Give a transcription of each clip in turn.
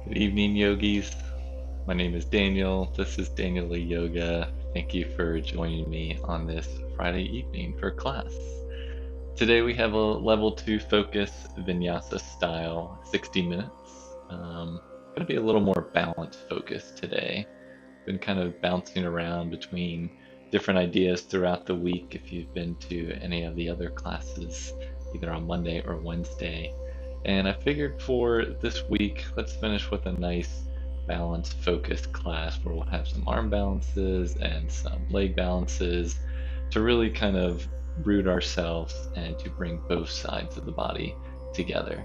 Good evening, yogis. My name is Daniel. This is Daniel Lee Yoga. Thank you for joining me on this Friday evening for class. Today we have a level 2 focus Vinyasa style, 60 minutes. Going to be a little more balanced focus today. Been kind of bouncing around between different ideas throughout the week if you've been to any of the other classes, either on Monday or Wednesday. And I figured for this week, let's finish with a nice balanced focused class where we'll have some arm balances and some leg balances to really kind of root ourselves and to bring both sides of the body together.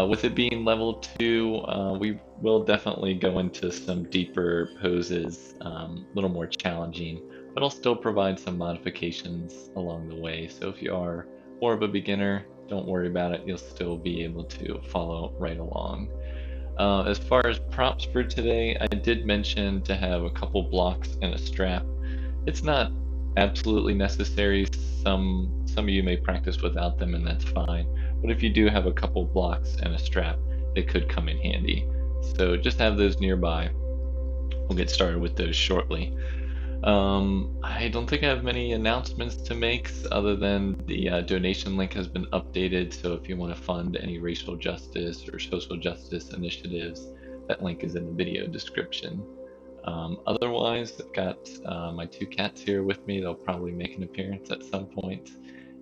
With it being level 2, we will definitely go into some deeper poses, a little more challenging, but I'll still provide some modifications along the way. So if you are more of a beginner, don't worry about it. You'll still be able to follow right along. As far as props for today, I did mention to have a couple blocks and a strap. It's not absolutely necessary. Some of you may practice without them, and that's fine. But if you do have a couple blocks and a strap, they could come in handy. So just have those nearby. We'll get started with those shortly. I don't think I have many announcements to make other than the donation link has been updated. So if you want to fund any racial justice or social justice initiatives, that link is in the video description. Otherwise, I've got my two cats here with me. They'll probably make an appearance at some point.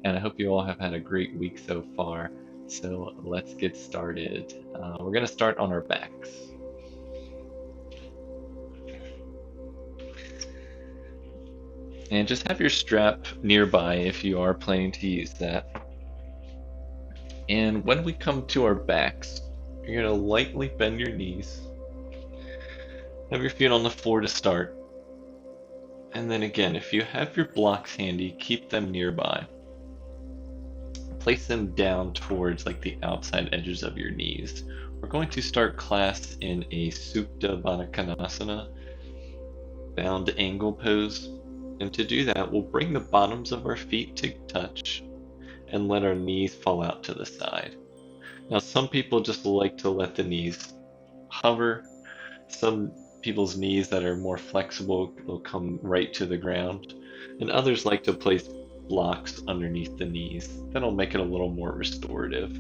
And I hope you all have had a great week so far. So let's get started. We're going to start on our backs. And just have your strap nearby if you are planning to use that. And when we come to our backs, you're going to lightly bend your knees. Have your feet on the floor to start. And then again, if you have your blocks handy, keep them nearby. Place them down towards like the outside edges of your knees. We're going to start class in a Supta Baddha Konasana, bound angle pose. And to do that, we'll bring the bottoms of our feet to touch and let our knees fall out to the side. Now, some people just like to let the knees hover. Some people's knees that are more flexible will come right to the ground. And others like to place blocks underneath the knees. That'll make it a little more restorative.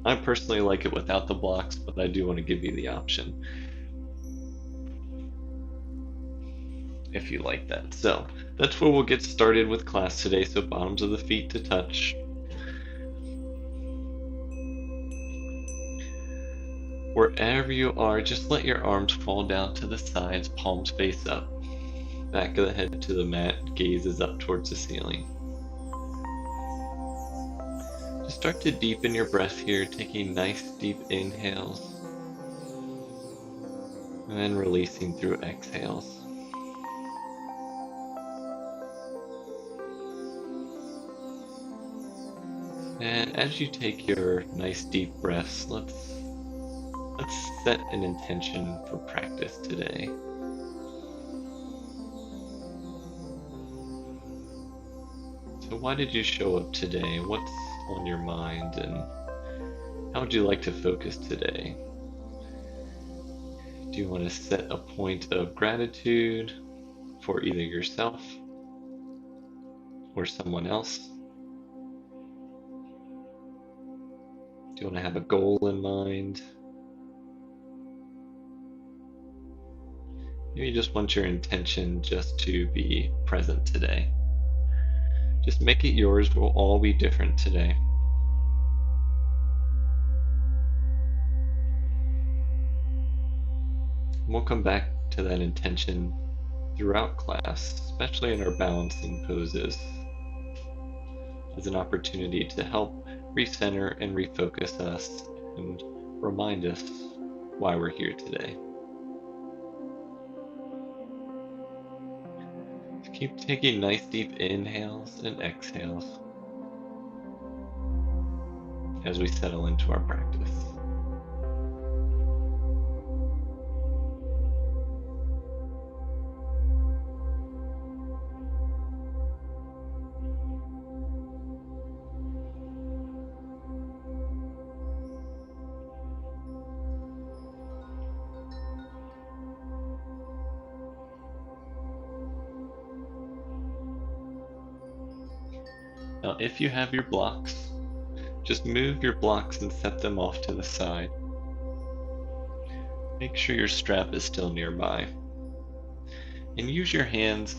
I personally like it without the blocks, but I do want to give you the option if you like that. So that's where we'll get started with class today. So bottoms of the feet to touch. Wherever you are, just let your arms fall down to the sides, palms face up. Back of the head to the mat, gaze is up towards the ceiling. Just start to deepen your breath here, taking nice deep inhales. And then releasing through exhales. And as you take your nice deep breaths, let's set an intention for practice today. So why did you show up today? What's on your mind, and how would you like to focus today? Do you want to set a point of gratitude for either yourself or someone else? Do you want to have a goal in mind? Maybe you just want your intention just to be present today. Just make it yours. We'll all be different today. We'll come back to that intention throughout class, especially in our balancing poses, as an opportunity to help recenter and refocus us and remind us why we're here today. So keep taking nice deep inhales and exhales as we settle into our practice. Now, if you have your blocks, just move your blocks and set them off to the side. Make sure your strap is still nearby. And use your hands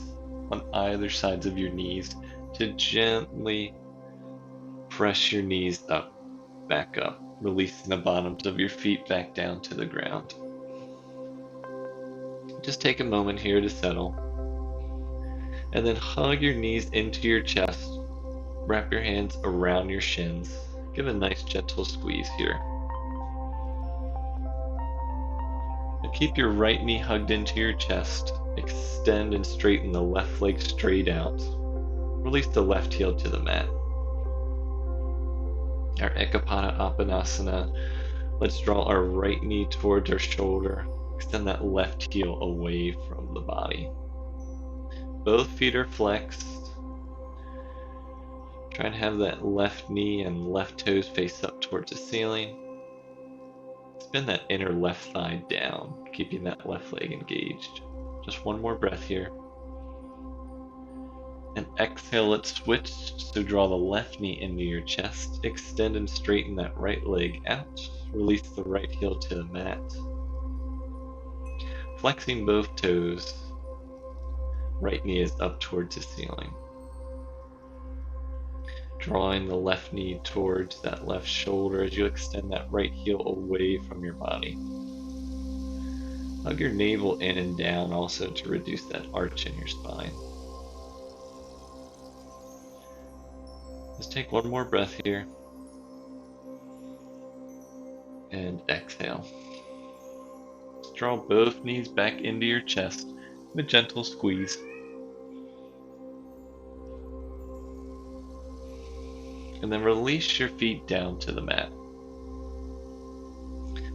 on either sides of your knees to gently press your knees up, back up, releasing the bottoms of your feet back down to the ground. Just take a moment here to settle. And then hug your knees into your chest. Wrap your hands around your shins. Give a nice gentle squeeze here. And keep your right knee hugged into your chest. Extend and straighten the left leg straight out. Release the left heel to the mat. Our Ekapada Apanasana. Let's draw our right knee towards our shoulder. Extend that left heel away from the body. Both feet are flexed. Try and have that left knee and left toes face up towards the ceiling. Spin that inner left thigh down, keeping that left leg engaged. Just one more breath here. And exhale, let's switch. So draw the left knee into your chest. Extend and straighten that right leg out. Release the right heel to the mat. Flexing both toes. Right knee is up towards the ceiling. Drawing the left knee towards that left shoulder as you extend that right heel away from your body. Hug your navel in and down also to reduce that arch in your spine. Let's take one more breath here. And exhale. Let's draw both knees back into your chest with a gentle squeeze. And then release your feet down to the mat.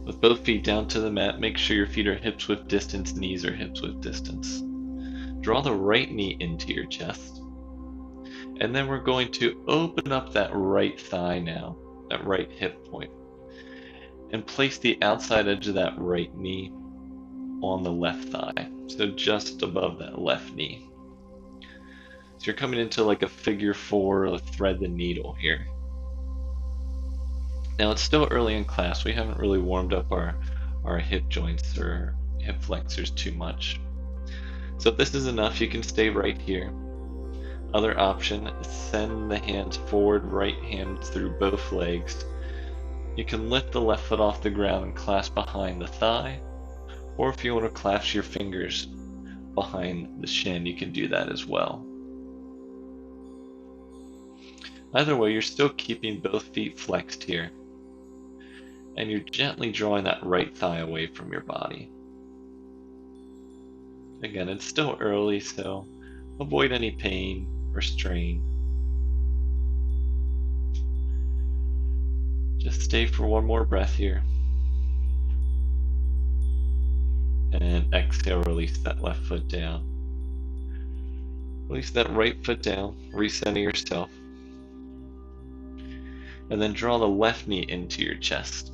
With both feet down to the mat, make sure your feet are hips width distance, knees are hips width distance. Draw the right knee into your chest. And then we're going to open up that right thigh now, that right hip point. And place the outside edge of that right knee on the left thigh. So just above that left knee. So you're coming into like a figure four, or thread the needle here. Now it's still early in class. We haven't really warmed up our hip joints or hip flexors too much. So if this is enough, you can stay right here. Other option is send the hands forward, right hand through both legs. You can lift the left foot off the ground and clasp behind the thigh. Or if you want to clasp your fingers behind the shin, you can do that as well. Either way, you're still keeping both feet flexed here. And you're gently drawing that right thigh away from your body. Again, it's still early, so avoid any pain or strain. Just stay for one more breath here. And exhale, release that left foot down. Release that right foot down, recenter yourself. And then draw the left knee into your chest.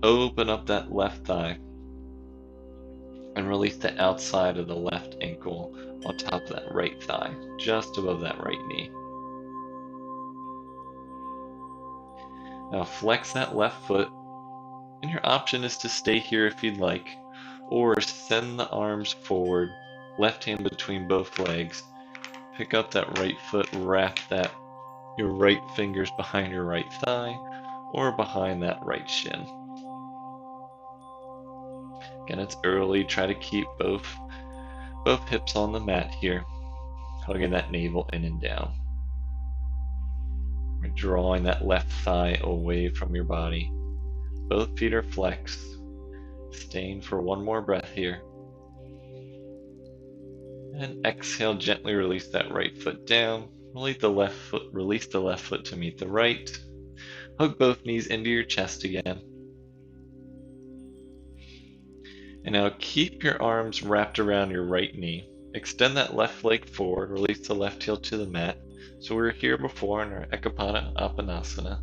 Open up that left thigh. And release the outside of the left ankle on top of that right thigh, just above that right knee. Now flex that left foot. And your option is to stay here if you'd like, or send the arms forward, left hand between both legs. Pick up that right foot, wrap your right fingers behind your right thigh or behind that right shin. Again, it's early. Try to keep both hips on the mat here, hugging that navel in and down. We're drawing that left thigh away from your body. Both feet are flexed. Staying for one more breath here. And exhale, gently release that right foot down. Release the left foot to meet the right. Hug both knees into your chest again. And now keep your arms wrapped around your right knee. Extend that left leg forward. Release the left heel to the mat. So we were here before in our Ekapada Apanasana.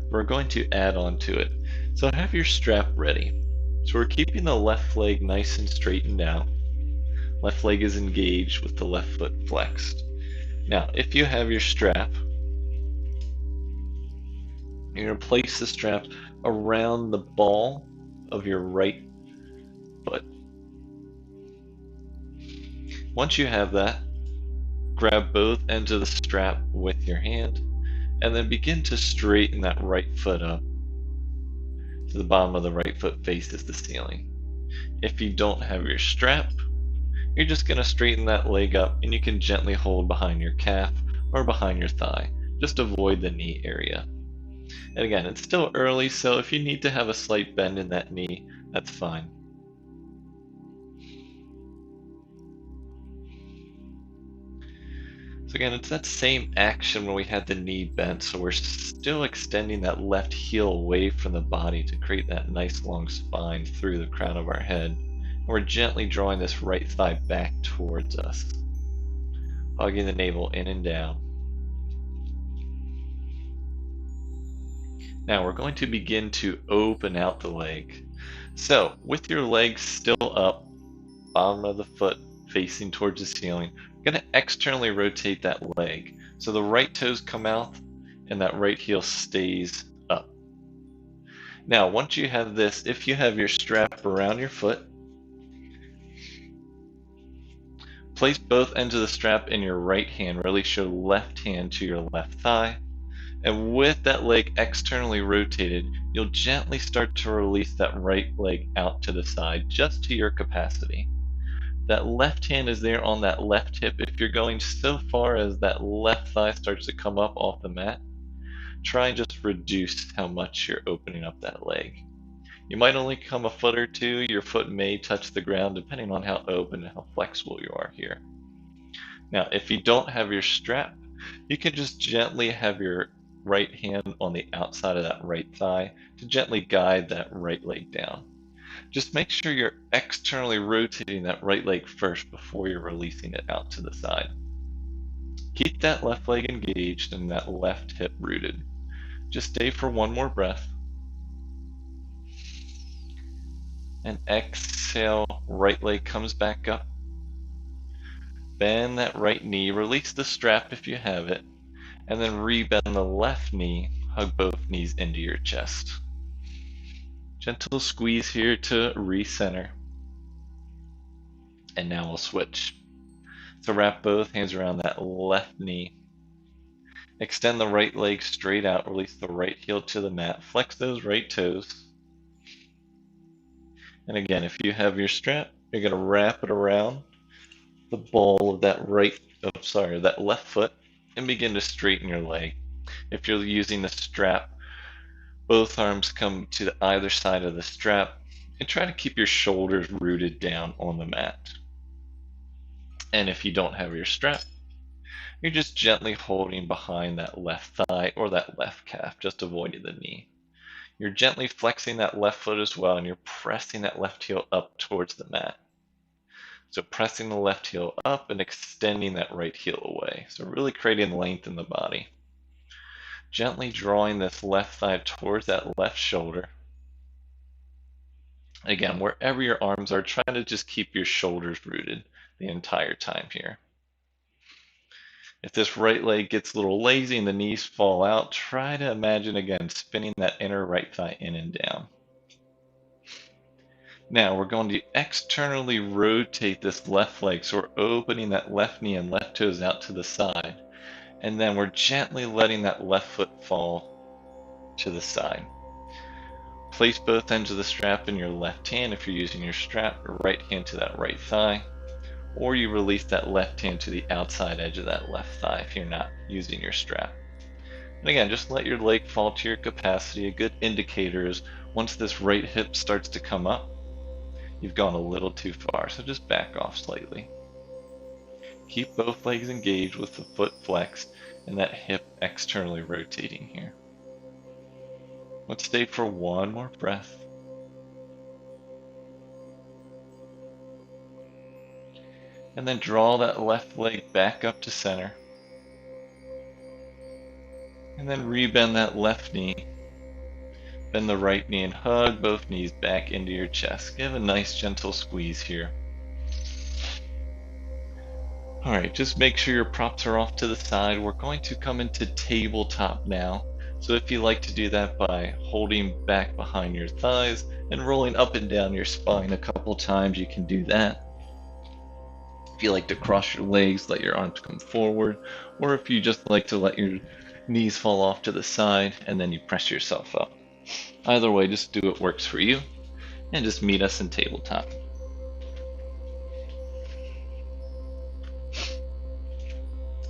We're going to add on to it. So have your strap ready. So we're keeping the left leg nice and straightened out. Left leg is engaged with the left foot flexed. Now, if you have your strap, You're going to place the strap around the ball of your right foot. Once you have that, grab both ends of the strap with your hand and then begin to straighten that right foot up so the bottom of the right foot faces the ceiling. If you don't have your strap, you're just going to straighten that leg up and you can gently hold behind your calf or behind your thigh. Just avoid the knee area. And again, it's still early, so if you need to have a slight bend in that knee, that's fine. So again, it's that same action when we had the knee bent, so we're still extending that left heel away from the body to create that nice long spine through the crown of our head. And we're gently drawing this right thigh back towards us, hugging the navel in and down. Now we're going to begin to open out the leg. So with your legs still up, bottom of the foot facing towards the ceiling, we're going to externally rotate that leg. So the right toes come out and that right heel stays up. Now once you have this, if you have your strap around your foot, place both ends of the strap in your right hand. Release your left hand to your left thigh. And with that leg externally rotated, you'll gently start to release that right leg out to the side, just to your capacity. That left hand is there on that left hip. If you're going so far as that left thigh starts to come up off the mat, try and just reduce how much you're opening up that leg. You might only come a foot or two. Your foot may touch the ground depending on how open and how flexible you are here. Now, if you don't have your strap, you can just gently have your right hand on the outside of that right thigh to gently guide that right leg down. Just make sure you're externally rotating that right leg first before you're releasing it out to the side. Keep that left leg engaged and that left hip rooted. Just stay for one more breath. And exhale, right leg comes back up. Bend that right knee, release the strap if you have it, and then rebend the left knee, hug both knees into your chest. Gentle squeeze here to recenter. And now we'll switch. So wrap both hands around that left knee. Extend the right leg straight out, release the right heel to the mat, flex those right toes. And again, if you have your strap, you're going to wrap it around the ball of that that left foot and begin to straighten your leg. If you're using the strap, both arms come to either side of the strap and try to keep your shoulders rooted down on the mat. And if you don't have your strap, you're just gently holding behind that left thigh or that left calf, just avoiding the knee. You're gently flexing that left foot as well, and you're pressing that left heel up towards the mat. So pressing the left heel up and extending that right heel away. So really creating length in the body. Gently drawing this left thigh towards that left shoulder. Again, wherever your arms are, try to just keep your shoulders rooted the entire time here. If this right leg gets a little lazy and the knees fall out, try to imagine again spinning that inner right thigh in and down. Now we're going to externally rotate this left leg, so we're opening that left knee and left toes out to the side. And then we're gently letting that left foot fall to the side. Place both ends of the strap in your left hand if you're using your strap, or right hand to that right thigh. Or you release that left hand to the outside edge of that left thigh if you're not using your strap. And again, just let your leg fall to your capacity. A good indicator is once this right hip starts to come up, you've gone a little too far, so just back off slightly. Keep both legs engaged with the foot flexed and that hip externally rotating here. Let's stay for one more breath. And then draw that left leg back up to center. And then rebend that left knee. Bend the right knee and hug both knees back into your chest. Give a nice gentle squeeze here. Alright, just make sure your props are off to the side. We're going to come into tabletop now. So if you like to do that by holding back behind your thighs and rolling up and down your spine a couple times, you can do that. If you like to cross your legs, let your arms come forward, or if you just like to let your knees fall off to the side and then you press yourself up. Either way, just do what works for you, and just meet us in tabletop.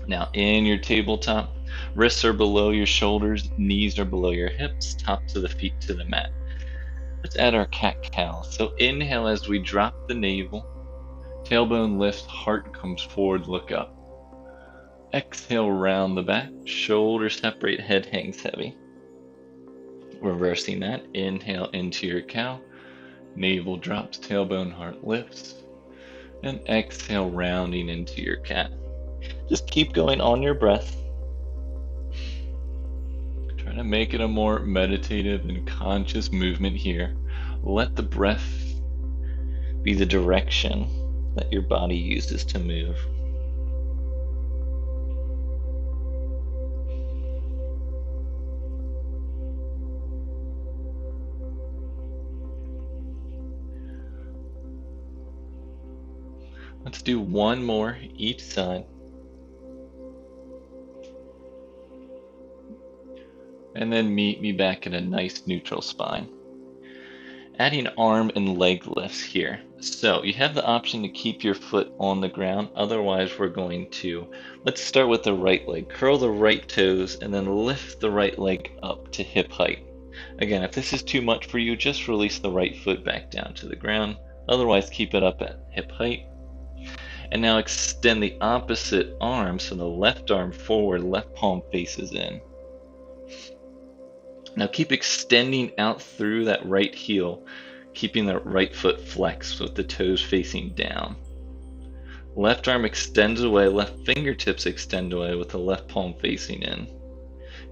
Now in your tabletop, wrists are below your shoulders, knees are below your hips, tops of the feet to the mat. Let's add our cat-cow. So inhale as we drop the navel, tailbone lifts, heart comes forward, look up. Exhale, round the back, shoulders separate, head hangs heavy. Reversing that, inhale into your cow, navel drops, tailbone, heart lifts, and exhale, rounding into your cat. Just keep going on your breath. Try to make it a more meditative and conscious movement here. Let the breath be the direction that your body uses to move. Let's do one more each side. And then meet me back at a nice neutral spine. Adding arm and leg lifts here. So you have the option to keep your foot on the ground. Otherwise, we're going to, let's start with the right leg. Curl the right toes and then lift the right leg up to hip height. Again, if this is too much for you, just release the right foot back down to the ground. Otherwise, keep it up at hip height. And now extend the opposite arm, so the left arm forward, left palm faces in. Now keep extending out through that right heel, keeping the right foot flexed with the toes facing down. Left arm extends away, left fingertips extend away with the left palm facing in.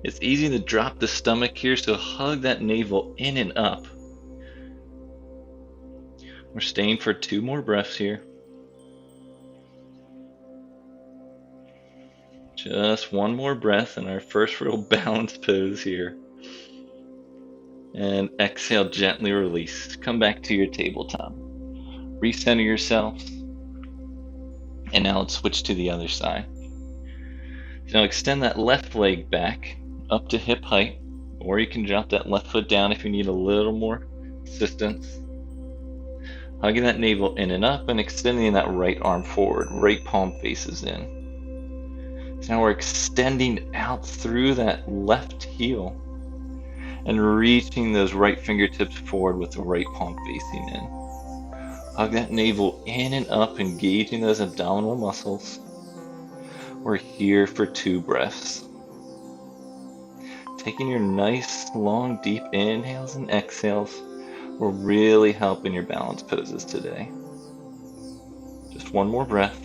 It's easy to drop the stomach here, so hug that navel in and up. We're staying for 2 more breaths here. Just 1 more breath in our first real balanced pose here. And exhale, gently release. Come back to your tabletop. Recenter yourself. And now let's switch to the other side. Now extend that left leg back up to hip height, or you can drop that left foot down if you need a little more assistance. Hugging that navel in and up and extending that right arm forward, right palm faces in. So now we're extending out through that left heel and reaching those right fingertips forward with the right palm facing in. Hug that navel in and up, engaging those abdominal muscles. We're here for 2 breaths. Taking your nice, long, deep inhales and exhales will really help in your balance poses today. Just 1 more breath.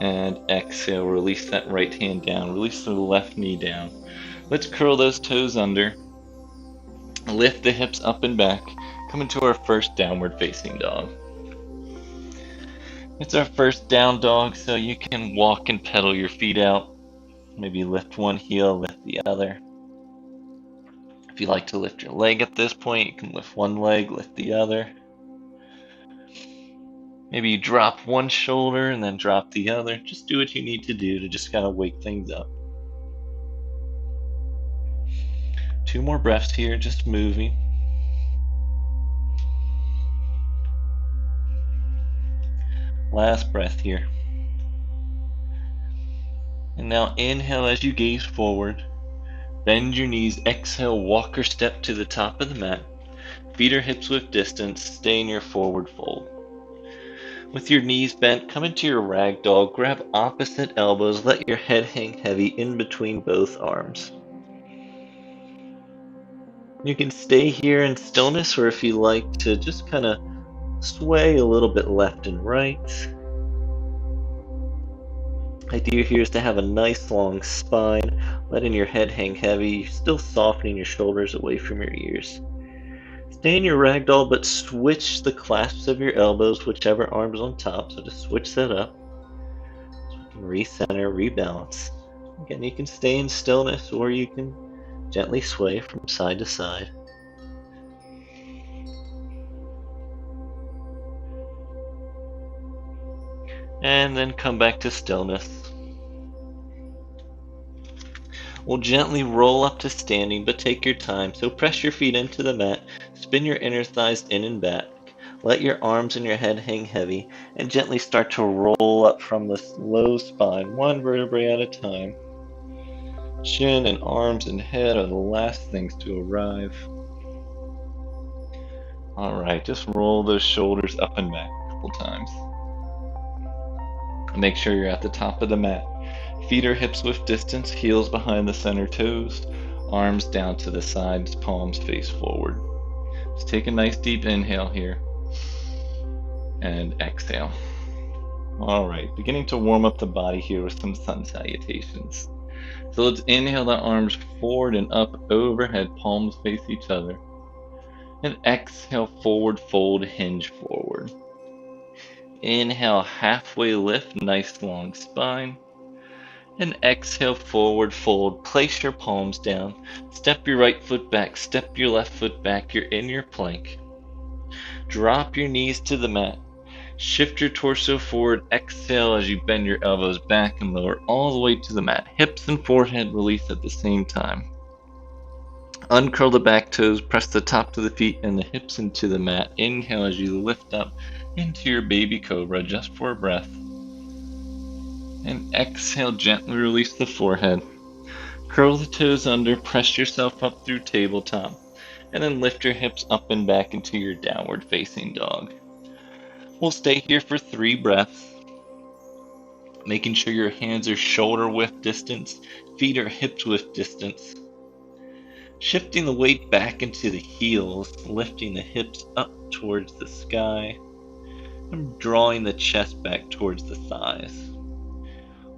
And exhale, release that right hand down, release the left knee down. Let's curl those toes under, lift the hips up and back, come into our first downward facing dog. It's our first down dog, so you can walk and pedal your feet out. Maybe lift one heel, lift the other. If you like to lift your leg at this point, you can lift one leg, lift the other. Maybe you drop one shoulder and then drop the other. Just do what you need to do to just kind of wake things up. 2 more breaths here, just moving. Last breath here. And now inhale as you gaze forward. Bend your knees, exhale, walk or step to the top of the mat. Feet or hips width distance, stay in your forward fold. With your knees bent, come into your rag doll, grab opposite elbows, let your head hang heavy in between both arms. You can stay here in stillness, or if you like to just kind of sway a little bit left and right. Idea here is to have a nice long spine, letting your head hang heavy, still softening your shoulders away from your ears. Stay in your ragdoll, but switch the clasps of your elbows, whichever arm's on top, so just switch that up. So we can recenter, rebalance. Again, you can stay in stillness or you can gently sway from side to side. And then come back to stillness. We'll gently roll up to standing, but take your time. So press your feet into the mat, spin your inner thighs in and back. Let your arms and your head hang heavy, and gently start to roll up from the low spine, one vertebrae at a time. Chin and arms and head are the last things to arrive. Alright, just roll those shoulders up and back a couple times. Make sure you're at the top of the mat. Feet or hips width distance, heels behind the center toes, arms down to the sides, palms face forward. Just take a nice deep inhale here and exhale. Alright, beginning to warm up the body here with some sun salutations. So let's inhale the arms forward and up overhead, palms face each other. And exhale, forward fold, hinge forward. Inhale, halfway lift, nice long spine. And exhale, forward fold, place your palms down, step your right foot back, step your left foot back, you're in your plank. Drop your knees to the mat, shift your torso forward, exhale as you bend your elbows back and lower all the way to the mat. Hips and forehead release at the same time. Uncurl the back toes, press the top of the feet and the hips into the mat. Inhale as you lift up into your baby cobra just for a breath. And exhale, gently release the forehead. Curl the toes under, press yourself up through tabletop, and then lift your hips up and back into your downward facing dog. We'll stay here for 3 breaths, making sure your hands are shoulder width distance, feet are hips width distance. Shifting the weight back into the heels, lifting the hips up towards the sky, and drawing the chest back towards the thighs.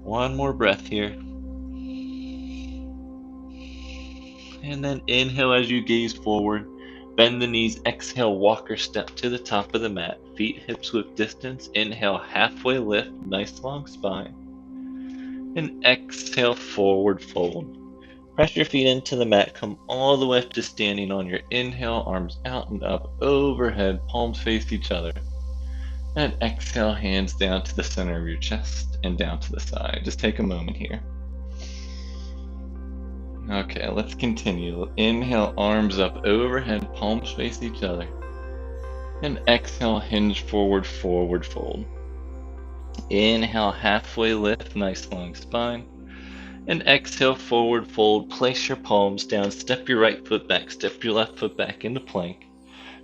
One more breath here. And then inhale as you gaze forward. Bend the knees, exhale, walker step to the top of the mat. Feet hips width distance. Inhale, halfway lift, nice long spine. And exhale, forward fold. Press your feet into the mat, come all the way up to standing on your inhale, arms out and up, overhead, palms face each other. And exhale, hands down to the center of your chest and down to the side. Just take a moment here. Okay, let's continue. Inhale, arms up overhead, palms face each other. And exhale, hinge forward, forward fold. Inhale, halfway lift, nice long spine. And exhale, forward fold, place your palms down, step your right foot back, step your left foot back into plank.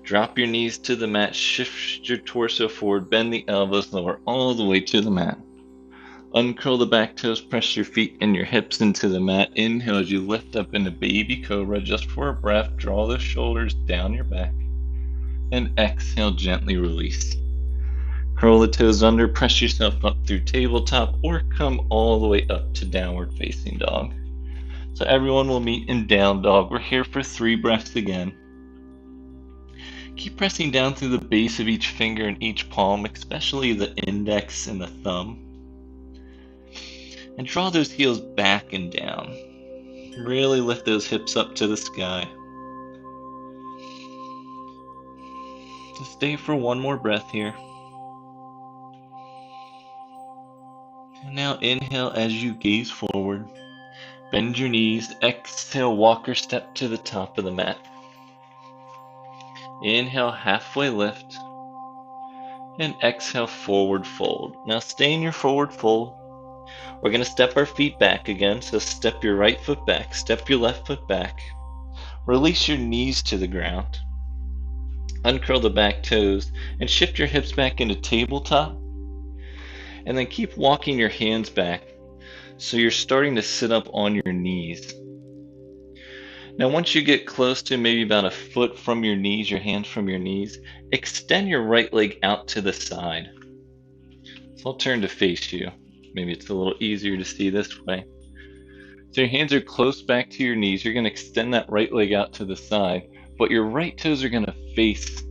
Drop your knees to the mat, shift your torso forward, bend the elbows, lower all the way to the mat. Uncurl the back toes, press your feet and your hips into the mat. Inhale as you lift up into baby cobra just for a breath. Draw the shoulders down your back. And exhale, gently release. Curl the toes under, press yourself up through tabletop, or come all the way up to downward facing dog. So everyone will meet in down dog. We're here for 3 breaths again. Keep pressing down through the base of each finger and each palm, especially the index and the thumb. And draw those heels back and down. Really lift those hips up to the sky. Just stay for one more breath here. And now inhale as you gaze forward. Bend your knees. Exhale, walker step to the top of the mat. Inhale, halfway lift. And exhale, forward fold. Now stay in your forward fold. We're going to step our feet back again. So step your right foot back, step your left foot back. Release your knees to the ground. Uncurl the back toes and shift your hips back into tabletop. And then keep walking your hands back so you're starting to sit up on your knees. Now once you get close to maybe about a foot from your knees, your hands from your knees, extend your right leg out to the side. So I'll turn to face you. Maybe it's a little easier to see this way. So your hands are close back to your knees. You're going to extend that right leg out to the side, but your right toes are going to face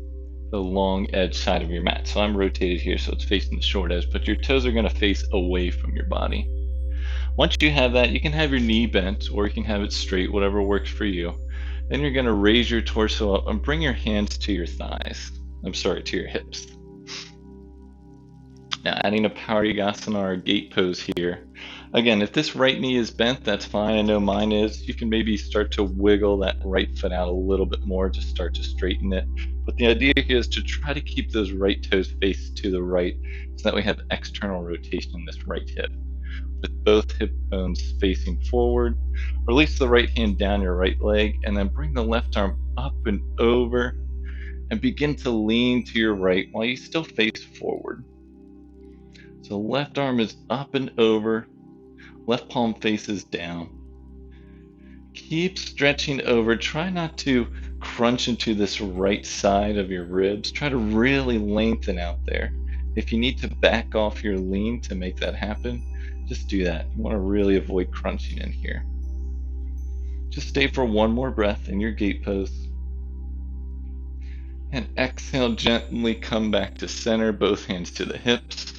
the long edge side of your mat. So I'm rotated here so it's facing the short edge, but your toes are going to face away from your body. Once you have that, you can have your knee bent or you can have it straight, whatever works for you. Then you're going to raise your torso up and bring your hands to your thighs. I'm sorry, to your hips. Now adding a Vinyasa or gate pose here. Again, if this right knee is bent, that's fine. I know mine is. You can maybe start to wiggle that right foot out a little bit more to start to straighten it. But the idea here is to try to keep those right toes faced to the right so that we have external rotation in this right hip. With both hip bones facing forward, release the right hand down your right leg and then bring the left arm up and over and begin to lean to your right while you still face forward. So left arm is up and over, left palm faces down. Keep stretching over. Try not to crunch into this right side of your ribs. Try to really lengthen out there. If you need to back off your lean to make that happen, just do that. You want to really avoid crunching in here. Just stay for one more breath in your gate pose. And exhale, gently come back to center, both hands to the hips.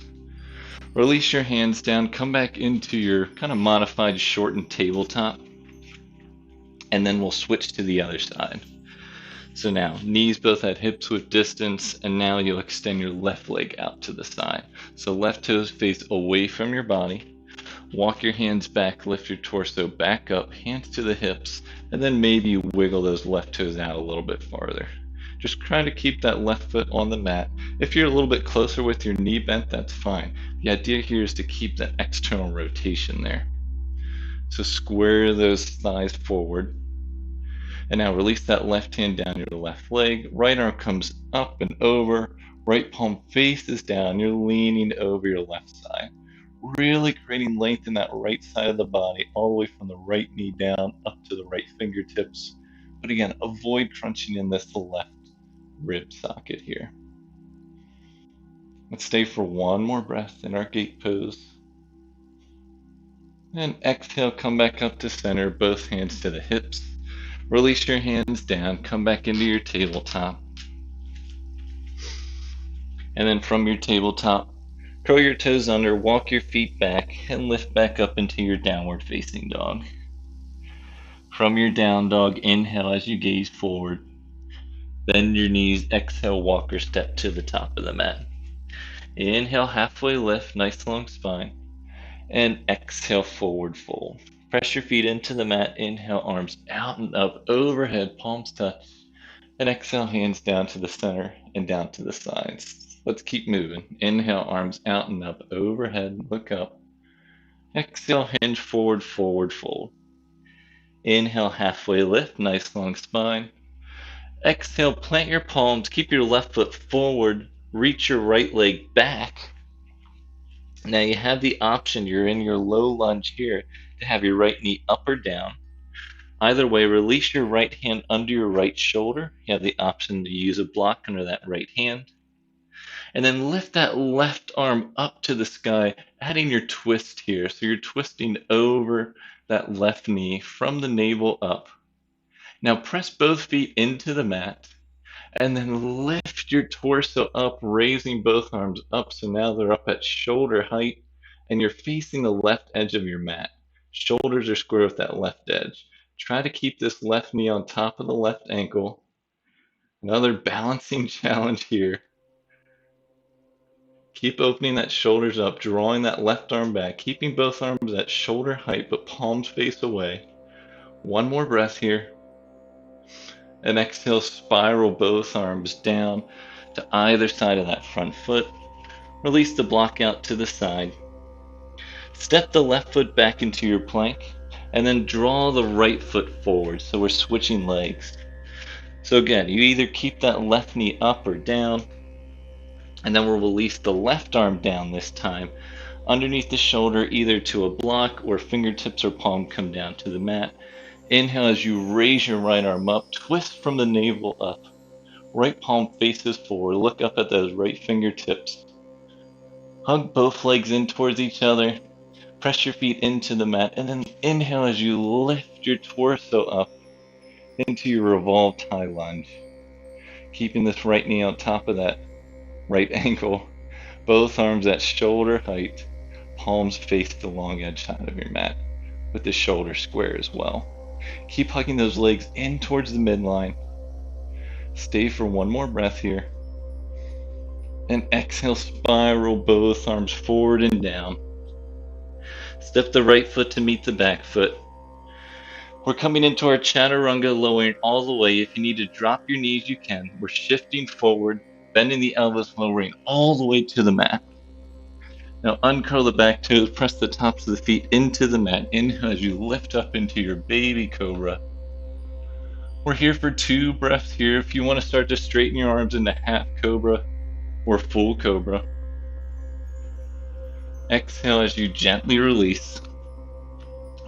Release your hands down, come back into your kind of modified shortened tabletop, and then we'll switch to the other side. So now, knees both at hips with distance, and now you'll extend your left leg out to the side. So left toes face away from your body. Walk your hands back, lift your torso back up, hands to the hips, and then maybe wiggle those left toes out a little bit farther. Just try to keep that left foot on the mat. If you're a little bit closer with your knee bent, that's fine. The idea here is to keep that external rotation there. So square those thighs forward. And now release that left hand down your left leg. Right arm comes up and over. Right palm faces down. You're leaning over your left side. Really creating length in that right side of the body, all the way from the right knee down up to the right fingertips. But again, avoid crunching in this left rib socket here. Let's stay for one more breath in our gate pose. And exhale, come back up to center, both hands to the hips. Release your hands down, come back into your tabletop. And then from your tabletop, curl your toes under, walk your feet back, and lift back up into your downward facing dog. From your down dog, inhale as you gaze forward. Bend your knees, exhale, walk or step to the top of the mat. Inhale, halfway lift, nice long spine. And exhale, forward fold. Press your feet into the mat, inhale, arms out and up, overhead, palms touch. And exhale, hands down to the center and down to the sides. Let's keep moving. Inhale, arms out and up, overhead, look up. Exhale, hinge forward, forward fold. Inhale, halfway lift, nice long spine. Exhale, plant your palms, keep your left foot forward, reach your right leg back. Now you have the option, you're in your low lunge here, to have your right knee up or down. Either way, release your right hand under your right shoulder. You have the option to use a block under that right hand. And then lift that left arm up to the sky, adding your twist here. So you're twisting over that left knee from the navel up. Now press both feet into the mat and then lift your torso up, raising both arms up. So now they're up at shoulder height and you're facing the left edge of your mat. Shoulders are square with that left edge. Try to keep this left knee on top of the left ankle. Another balancing challenge here. Keep opening that shoulders up, drawing that left arm back, keeping both arms at shoulder height, but palms face away. One more breath here. And exhale, spiral both arms down to either side of that front foot. Release the block out to the side. Step the left foot back into your plank, and then draw the right foot forward. So we're switching legs. So again, you either keep that left knee up or down, and then we'll release the left arm down this time, underneath the shoulder, either to a block or fingertips or palm come down to the mat. Inhale as you raise your right arm up, twist from the navel up. Right palm faces forward, look up at those right fingertips. Hug both legs in towards each other. Press your feet into the mat, and then inhale as you lift your torso up into your revolved high lunge. Keeping this right knee on top of that right ankle, both arms at shoulder height. Palms face the long edge side of your mat, with the shoulder square as well. Keep hugging those legs in towards the midline. Stay for one more breath here. And exhale, spiral both arms forward and down. Step the right foot to meet the back foot. We're coming into our chaturanga, lowering all the way. If you need to drop your knees, you can. We're shifting forward, bending the elbows, lowering all the way to the mat. Now uncurl the back toes, press the tops of the feet into the mat. Inhale as you lift up into your baby cobra. We're here for 2 breaths here. If you want to start to straighten your arms into half cobra or full cobra. Exhale as you gently release.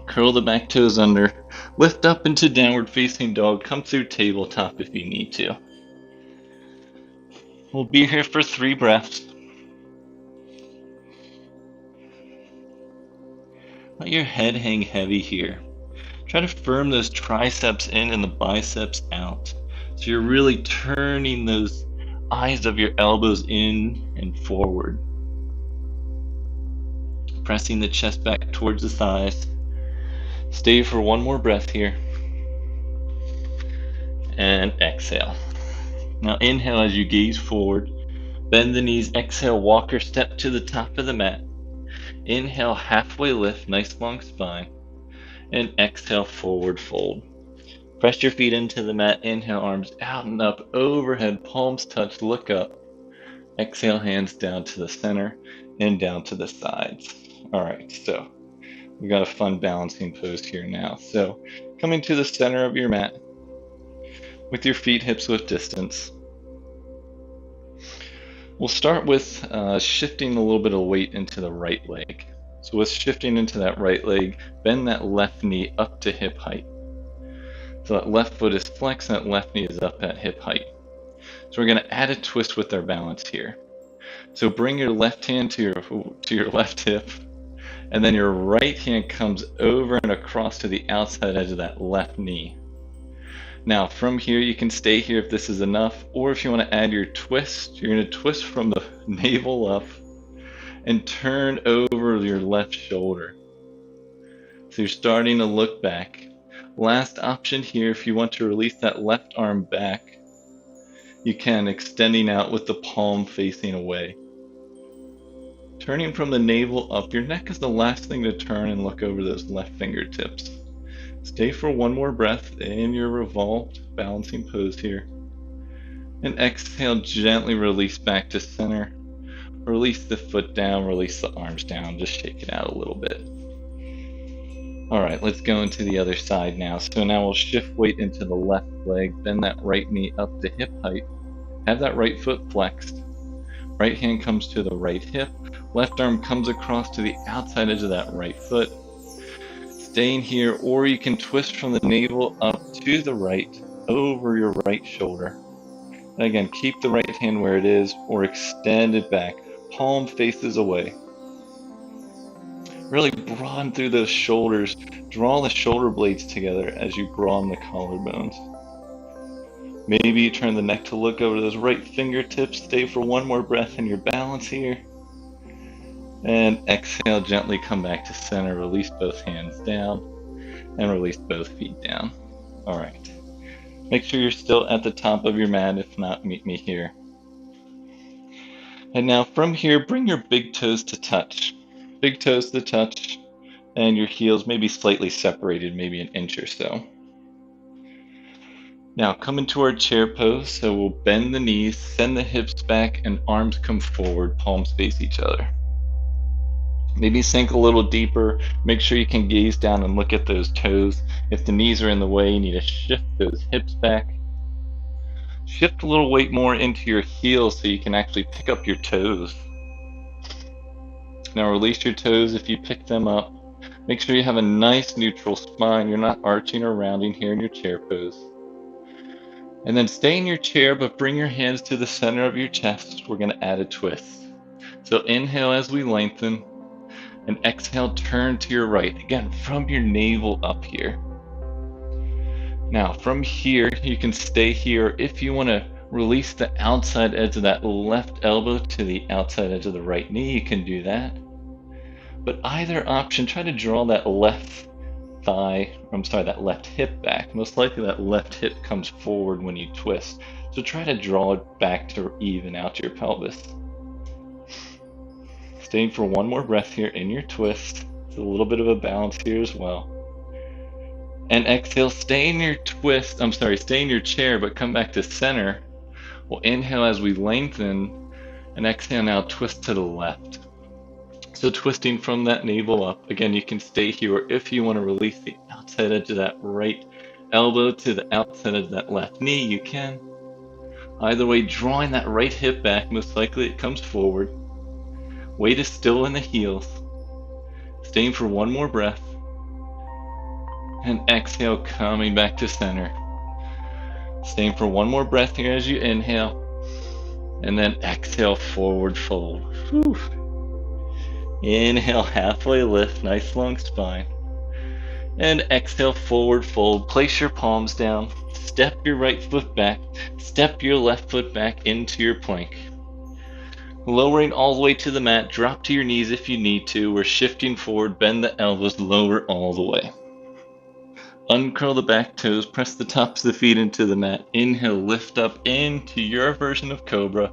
Curl the back toes under. Lift up into downward facing dog. Come through tabletop if you need to. We'll be here for 3 breaths. Let your head hang heavy here. Try to firm those triceps in and the biceps out. So you're really turning those eyes of your elbows in and forward. Pressing the chest back towards the thighs. Stay for one more breath here. And exhale. Now inhale as you gaze forward. Bend the knees. Exhale, walker step to the top of the mat. Inhale, halfway lift, nice long spine. And exhale, forward fold. Press your feet into the mat. Inhale, arms out and up, overhead, palms touch, look up. Exhale, hands down to the center and down to the sides. All right, so we got a fun balancing pose here now. So coming to the center of your mat with your feet hips width distance. We'll start with shifting a little bit of weight into the right leg. So with shifting into that right leg, bend that left knee up to hip height. So that left foot is flexed and that left knee is up at hip height. So we're going to add a twist with our balance here. So bring your left hand to your left hip, and then your right hand comes over and across to the outside edge of that left knee. Now from here you can stay here if this is enough, or if you want to add your twist, you're going to twist from the navel up and turn over your left shoulder. So you're starting to look back. Last option here, if you want to release that left arm back, you can, extending out with the palm facing away. Turning from the navel up, your neck is the last thing to turn and look over those left fingertips. Stay for one more breath in your revolved balancing pose here. And exhale, gently release back to center. Release the foot down, release the arms down, just shake it out a little bit. All right, let's go into the other side now. So now we'll shift weight into the left leg, bend that right knee up to hip height. Have that right foot flexed. Right hand comes to the right hip. Left arm comes across to the outside edge of that right foot. Staying here, or you can twist from the navel up to the right, over your right shoulder. And again, keep the right hand where it is, or extend it back. Palm faces away. Really broaden through those shoulders. Draw the shoulder blades together as you broaden the collarbones. Maybe you turn the neck to look over those right fingertips. Stay for one more breath in your balance here. And exhale, gently come back to center. Release both hands down and release both feet down. All right. Make sure you're still at the top of your mat. If not, meet me here. And now from here, bring your big toes to touch. Big toes to touch, and your heels maybe slightly separated, maybe an inch or so. Now come into our chair pose, so we'll bend the knees, send the hips back, and arms come forward, palms face each other. Maybe sink a little deeper, make sure you can gaze down and look at those toes. If the knees are in the way, you need to shift those hips back. Shift a little weight more into your heels so you can actually pick up your toes. Now release your toes if you pick them up. Make sure you have a nice neutral spine. You're not arching or rounding here in your chair pose. And then stay in your chair, but bring your hands to the center of your chest. We're going to add a twist. So inhale as we lengthen, and exhale, turn to your right. Again, from your navel up here. Now from here, you can stay here. If you want to release the outside edge of that left elbow to the outside edge of the right knee, you can do that. But either option, try to draw that left that left hip back. Most likely that left hip comes forward when you twist. So try to draw it back to even out your pelvis. Staying for one more breath here in your twist. It's a little bit of a balance here as well. And exhale, stay in your stay in your chair, but come back to center. We'll inhale as we lengthen, and exhale now, twist to the left. So twisting from that navel up. Again, you can stay here, or if you want to release the outside edge of that right elbow to the outside of that left knee, you can. Either way, drawing that right hip back, most likely it comes forward. Weight is still in the heels. Staying for one more breath. And exhale, coming back to center. Staying for one more breath here as you inhale. And then exhale, forward fold. Whew. Inhale, halfway lift, nice long spine. And exhale, forward fold. Place your palms down. Step your right foot back. Step your left foot back into your plank. Lowering all the way to the mat. Drop to your knees if you need to. We're shifting forward. Bend the elbows. Lower all the way. Uncurl the back toes. Press the tops of the feet into the mat. Inhale, lift up into your version of cobra.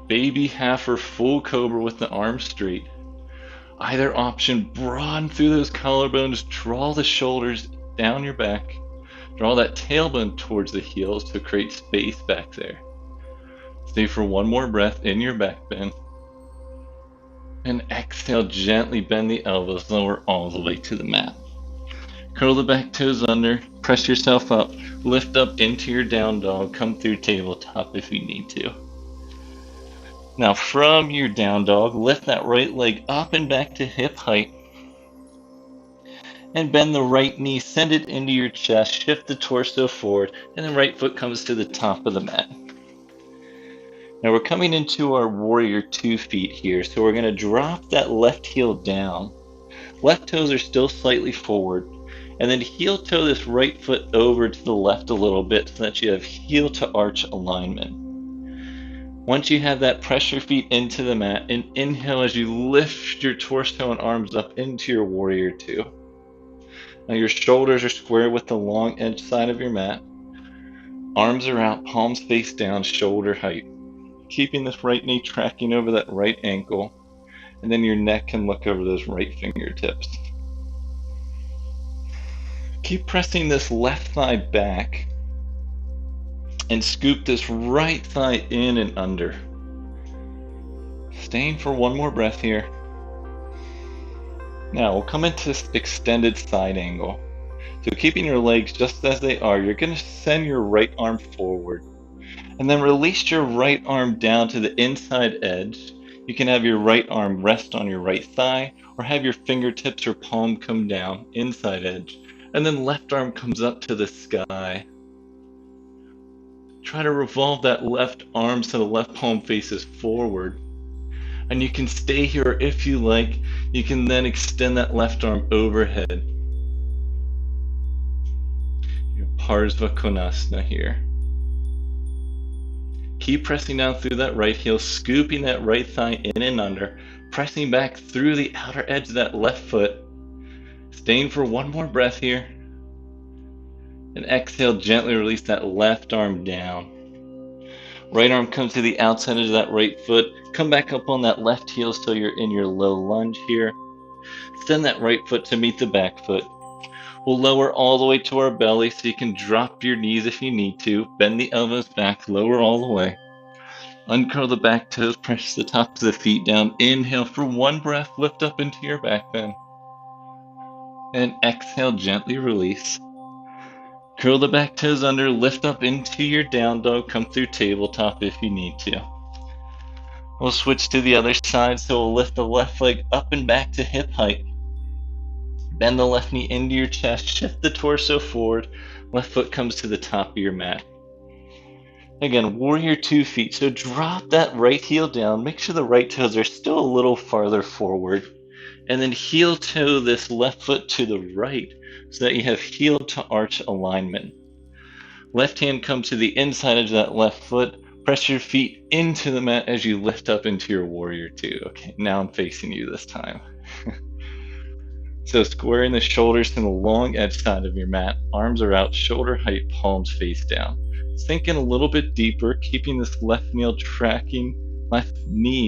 Baby, half or full cobra with the arms straight. Either option, broaden through those collarbones, draw the shoulders down your back, draw that tailbone towards the heels to create space back there. Stay for one more breath in your back bend. And exhale, gently bend the elbows, lower all the way to the mat. Curl the back toes under, press yourself up, lift up into your down dog, come through tabletop if you need to. Now from your down dog, lift that right leg up and back to hip height. And bend the right knee, send it into your chest, shift the torso forward, and the right foot comes to the top of the mat. Now we're coming into our warrior 2 feet here, so we're going to drop that left heel down. Left toes are still slightly forward, and then heel toe this right foot over to the left a little bit so that you have heel to arch alignment. Once you have that, press your feet into the mat and inhale as you lift your torso and arms up into your warrior 2. Now your shoulders are square with the long edge side of your mat. Arms are out, palms face down, shoulder height. Keeping this right knee tracking over that right ankle, and then your neck can look over those right fingertips. Keep pressing this left thigh back and scoop this right thigh in and under. Staying for one more breath here. Now we'll come into this extended side angle. So keeping your legs just as they are, you're going to send your right arm forward. And then release your right arm down to the inside edge. You can have your right arm rest on your right thigh, or have your fingertips or palm come down, inside edge. And then left arm comes up to the sky. Try to revolve that left arm so the left palm faces forward. And you can stay here, or if you like, you can then extend that left arm overhead. Your Parsva Konasana here. Keep pressing down through that right heel, scooping that right thigh in and under, pressing back through the outer edge of that left foot. Staying for one more breath here. And exhale, gently release that left arm down. Right arm comes to the outside edge of that right foot. Come back up on that left heel so you're in your low lunge here. Send that right foot to meet the back foot. We'll lower all the way to our belly so you can drop your knees if you need to. Bend the elbows back, lower all the way. Uncurl the back toes, press the tops of the feet down. Inhale for one breath, lift up into your back bend. And exhale, gently release. Curl the back toes under, lift up into your down dog, come through tabletop if you need to. We'll switch to the other side, so we'll lift the left leg up and back to hip height. Bend the left knee into your chest, shift the torso forward, left foot comes to the top of your mat. Again, warrior 2 feet, so drop that right heel down, make sure the right toes are still a little farther forward, and then heel toe this left foot to the right, so that you have heel to arch alignment. Left hand comes to the inside edge of that left foot. Press your feet into the mat as you lift up into your warrior 2. Okay, now I'm facing you this time. So squaring the shoulders to the long edge side of your mat, arms are out, shoulder height, palms face down. Sink in a little bit deeper, keeping this left knee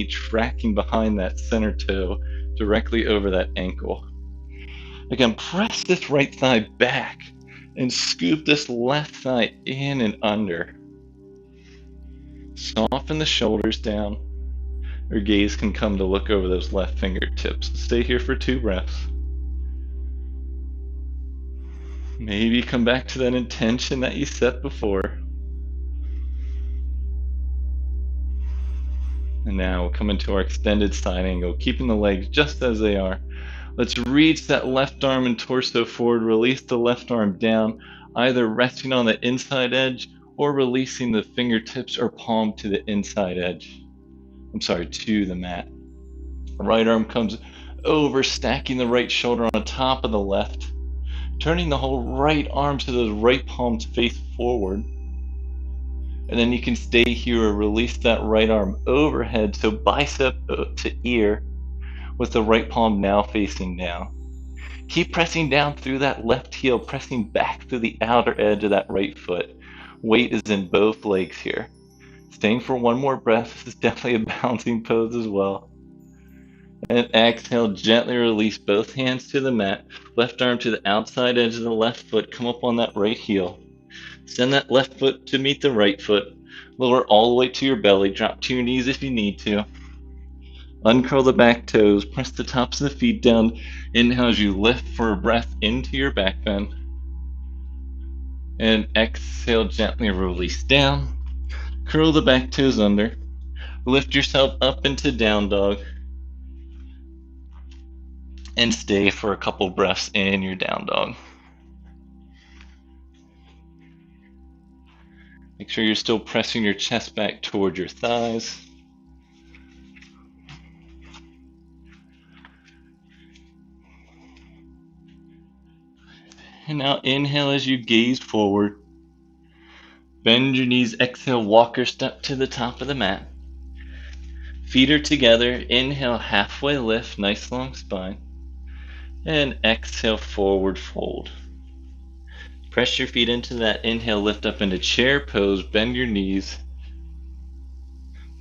tracking behind that center toe, directly over that ankle. Again, press this right thigh back and scoop this left thigh in and under. Soften the shoulders down. Your gaze can come to look over those left fingertips. Stay here for 2 breaths. Maybe come back to that intention that you set before. And now we'll come into our extended side angle, keeping the legs just as they are. Let's reach that left arm and torso forward, release the left arm down, either resting on the inside edge or releasing the fingertips or palm to the inside edge. To the mat. Right arm comes over, stacking the right shoulder on top of the left, turning the whole right arm so those right palms face forward. And then you can stay here or release that right arm overhead, so bicep to ear, with the right palm now facing down. Keep pressing down through that left heel, pressing back through the outer edge of that right foot. Weight is in both legs here. Staying for 1 more breath. This is definitely a bouncing pose as well. And exhale, gently release both hands to the mat. Left arm to the outside edge of the left foot. Come up on that right heel. Send that left foot to meet the right foot. Lower all the way to your belly. Drop to your knees if you need to. Uncurl the back toes. Press the tops of the feet down. Inhale as you lift for a breath into your back bend. And exhale, gently release down. Curl the back toes under. Lift yourself up into down dog. And stay for a couple breaths in your down dog. Make sure you're still pressing your chest back towards your thighs. And now inhale as you gaze forward. Bend your knees, exhale, walker step to the top of the mat. Feet are together, inhale, halfway lift, nice long spine. And exhale, forward fold. Press your feet into that inhale, lift up into chair pose, bend your knees.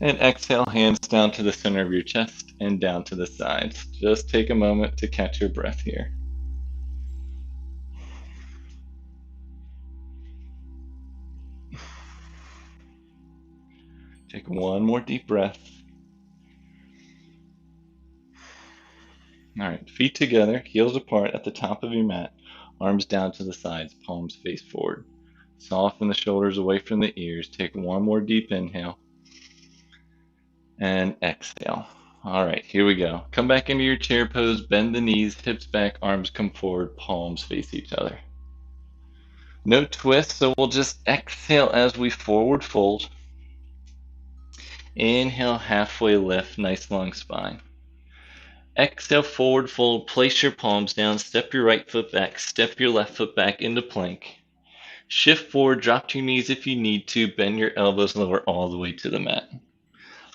And exhale, hands down to the center of your chest and down to the sides. Just take a moment to catch your breath here. Take 1 more deep breath. All right, feet together, heels apart at the top of your mat, arms down to the sides, palms face forward. Soften the shoulders away from the ears. Take 1 more deep inhale. And exhale. All right, here we go. Come back into your chair pose, bend the knees, hips back, arms come forward, palms face each other. No twist, so we'll just exhale as we forward fold. Inhale, halfway lift, nice long spine. Exhale, forward fold, place your palms down, step your right foot back, step your left foot back into plank. Shift forward, drop to your knees if you need to, bend your elbows, lower all the way to the mat.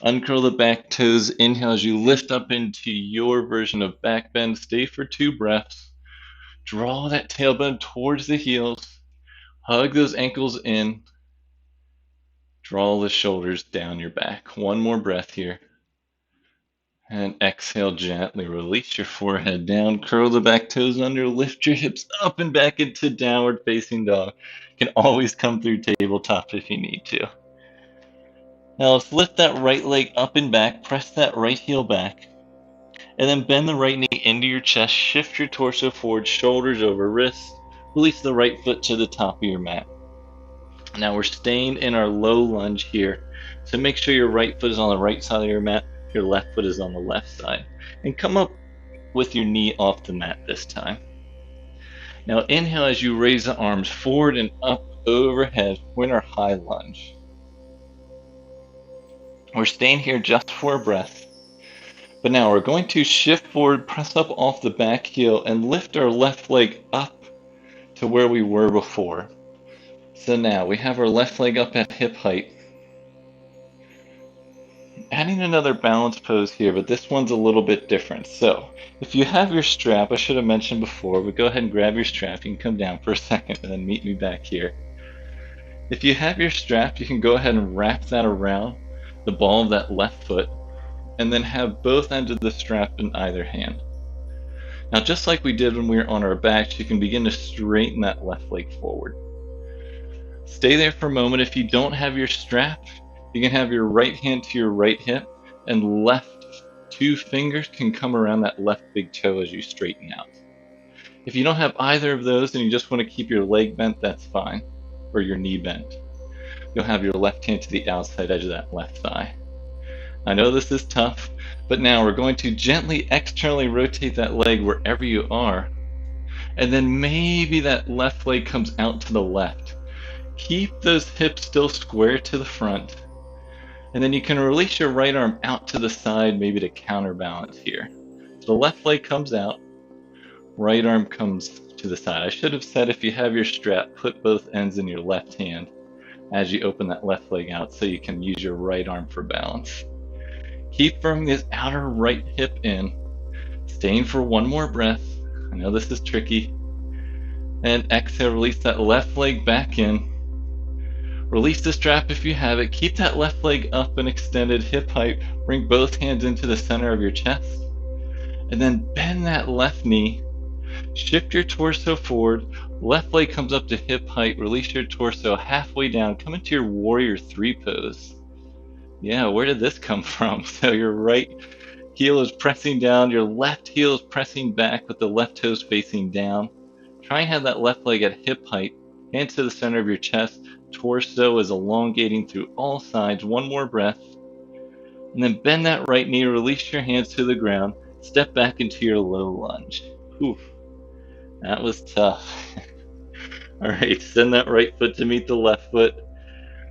Uncurl the back toes, inhale as you lift up into your version of back bend. Stay for 2 breaths. Draw that tailbone towards the heels. Hug those ankles in. Draw the shoulders down your back. 1 more breath here. And exhale, gently release your forehead down. Curl the back toes under. Lift your hips up and back into downward facing dog. You can always come through tabletop if you need to. Now let's lift that right leg up and back, press that right heel back, and then bend the right knee into your chest, shift your torso forward, shoulders over wrists, release the right foot to the top of your mat. Now we're staying in our low lunge here, so make sure your right foot is on the right side of your mat, your left foot is on the left side, and come up with your knee off the mat this time. Now inhale as you raise the arms forward and up overhead. We're in our high lunge. We're staying here just for a breath. But now we're going to shift forward, press up off the back heel, and lift our left leg up to where we were before. So now we have our left leg up at hip height. adding another balance pose here, but this one's a little bit different. So if you have your strap, I should have mentioned before, but go ahead and grab your strap. You can come down for a second and then meet me back here. If you have your strap, you can go ahead and wrap that around the ball of that left foot and then have both ends of the strap in either hand. Now, just like we did when we were on our backs, you can begin to straighten that left leg forward. Stay there for a moment. If you don't have your strap, you can have your right hand to your right hip and left 2 fingers can come around that left big toe as you straighten out. If you don't have either of those and you just want to keep your leg bent, that's fine, or your knee bent. You'll have your left hand to the outside edge of that left thigh. I know this is tough, but now we're going to gently externally rotate that leg wherever you are, and then maybe that left leg comes out to the left. Keep those hips still square to the front, and then you can release your right arm out to the side, maybe to counterbalance here. So the left leg comes out, right arm comes to the side. I should have said if you have your strap, put both ends in your left hand as you open that left leg out so you can use your right arm for balance. Keep firming this outer right hip in, staying for one more breath. I know this is tricky. And exhale, release that left leg back in. Release the strap if you have it. Keep that left leg up and extended hip height. Bring both hands into the center of your chest. And then bend that left knee. Shift your torso forward. Left leg comes up to hip height. Release your torso halfway down. Come into your warrior 3 pose. Yeah, where did this come from? So your right heel is pressing down. Your left heel is pressing back with the left toes facing down. Try and have that left leg at hip height. Hands to the center of your chest. Torso is elongating through all sides. One more breath. And then bend that right knee. Release your hands to the ground. Step back into your low lunge. Oof, that was tough. All right, send that right foot to meet the left foot.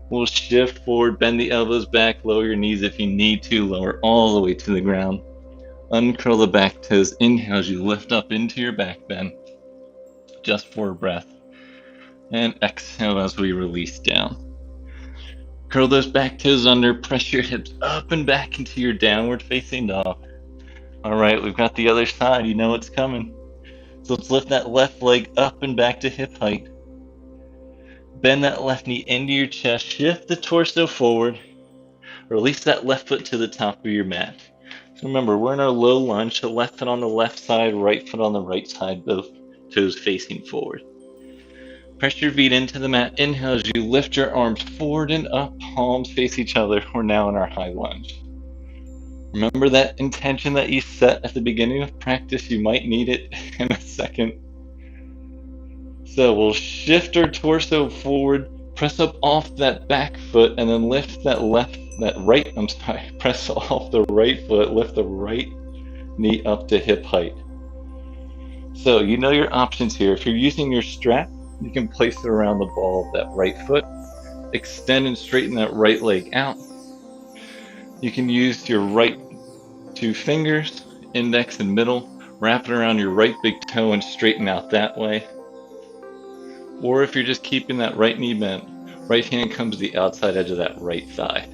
We'll shift forward, bend the elbows back, lower your knees if you need to, lower all the way to the ground. Uncurl the back toes. Inhale as you lift up into your back bend. Just for a breath. And exhale as we release down. Curl those back toes under, press your hips up and back into your downward facing dog. All right, we've got the other side. You know what's coming. So let's lift that left leg up and back to hip height. Bend that left knee into your chest. Shift the torso forward. Release that left foot to the top of your mat. So remember, we're in our low lunge. So left foot on the left side, right foot on the right side, both toes facing forward. Press your feet into the mat. Inhale as you lift your arms forward and up. Palms face each other. We're now in our high lunge. Remember that intention that you set at the beginning of practice. You might need it in a second. So we'll shift our torso forward, press up off that back foot, and then lift press off the right foot, lift the right knee up to hip height. So you know your options here. If you're using your strap, you can place it around the ball of that right foot, extend and straighten that right leg out. You can use your right 2 fingers, index and middle, wrap it around your right big toe and straighten out that way. Or if you're just keeping that right knee bent, right hand comes to the outside edge of that right thigh.